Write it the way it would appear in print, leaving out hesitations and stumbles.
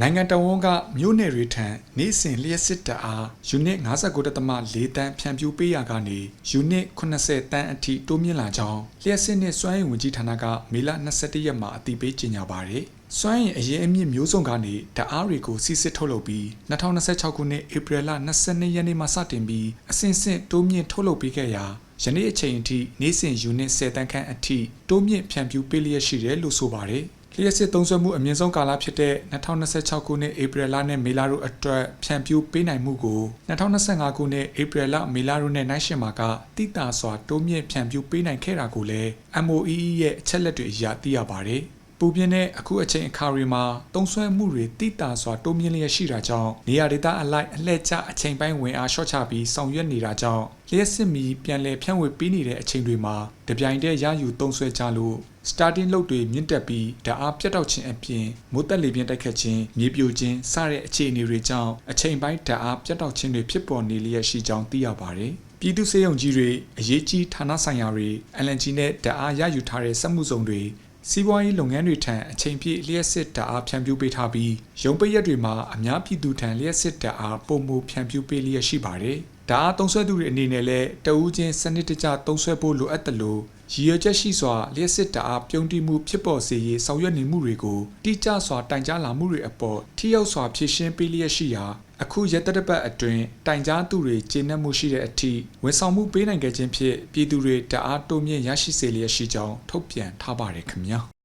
နိုင်ငံတော်ဝန်ကမြို့နယ်တွေထံနေ့စဉ်လျှက်စစ်တပ်အားယူနစ်59.4 တန်းဖြန့်ဖြူးပေးရကနေယူနစ်80တန်းအထိတိုးမြင့်လာကြောင်းလျှက်စစ်နှင့်စွမ်းအင်ဝန်ကြီးဌာနကမေလ21ရက်မှာအသိပေးကြေညာပါတယ်။စွမ်းအင်အရင်အမြင့်မျိုးစုံကနေဓာတ်အားတွေကိုစီစစ်ထုတ်လုပ်ပြီး2026ခုနှစ်ဧပြီလ22ရက်နေ့မှစတင်ပြီးအစဉ်စဉ်တိုးမြင့်ထုတ်လုပ်ပေးခဲ့ရာယနေ့အချိန်အထိနေ့စဉ်ယူနစ်10တန်းခန့်အထိတိုးမြင့်ဖြန့်ဖြူးပေးလျက်ရှိတယ်လို့ဆိုပါတယ်။လျှက်စစ်သုံးစွဲမှုအမြင့်ဆုံးကာလဖြစ်တဲ့2026ခုနှစ်ဧပြီလနဲ့မေလတို့အတွက်ဖြန့်ဖြူးပေးနိုင်မှုကို2025ခုနှစ်ဧပြီလမေလတို့နဲ့နိုင်ရှင်မှာကတိတာစွာတိုးမြင့်ဖြန့်ဖြူးပေးနိုင်ခဲ့တာကိုလည်း MOEE ရဲ့အချက်လက်တွေအရသိရပါတယ်။ပူပြင်းတဲ့အခုအချိန်အခါတွေမှာသုံးစွဲမှုတွေတိတာစွာတိုးမြင့်လျက်ရှိတာကြောင့်နေရာဒေသအလိုက်အလှည့်ကျအချိန်ပိုင်းဝင်အားလျှော့ချပြီးဆောင်ရွက်နေတာကြောင့်လျှက်စစ်မီပြန်လည်ဖြန့်ဝေပေးနေတဲ့အချိန်တွေမှာတပြိုင်တည်းရယူသုံးစွဲကြလို့starting လုပ်တွေမြင့်တက်ပြီးဓာတ်အားပြတ်တောက်ခြင်းအပြင်မိုးတက်လေပြင်းတိုက်ခတ်ခြင်းမြေပြိုခြင်းစတဲ့အခြေအနေတွေကြောင့်အချိန်ပိုင်းဓာတ်အားပြတ်တောက်ခြင်းတွေဖြစ်ပေါ်နေလျက်ရှိကြောင်းသိရပါတယ်။ပြည်သူ့စေယုံကြီးတွေအရေးကြီးဌာနဆိုင်ရာတွေ LNG နဲ့ဓာတ်အားရယူထားတဲ့စက်မှုစုံတွေစီးပွားရေးလုပ်ငန်းတွေထံအချိန်ပြည့်လျှက်စစ်ဓာတ်အားဖြန့်ဖြူးပေးထားပြီးရုံးပိတ်ရက်တွေမှာအများပြည်သူထံလျှက်စစ်ဓာတ်အားပုံမှုဖြန့်ဖြူးပေးလျက်ရှိပါတယ်။ဓာတ်အားသုံးစွဲသူတွေအနေနဲ့လည်းတဦးချင်းစနစ်တကျသုံးစွဲဖို့လိုအပ်တယ်လို့ရည်ရွယ်ချက်ရှိစွာလျှက်စစ်ဓာတ်အားပြုံးတိမှုဖြစ်ပေါ်စေရေးဆောင်ရွက်နေမှုတွေကိုတိကျစွာတိုင်ကြားလာမှုတွေအပေါ်ထိရောက်စွာဖြည့်ရှင်းပေးလျက်ရှိရာအခုရက်တပတ်အတွင်းတိုင်ကြားသူတွေကျေနပ်မှုရှိတဲ့အထိဝန်ဆောင်မှုပေးနိုင်ခဲ့ခြင်းဖြင့်ပြည်သူတွေဓာတ်အားတိုးမြင့်ရရှိစေလျက်ရှိကြောင်းထုတ်ပြန်ထားပါတယ်ခင်ဗျာ။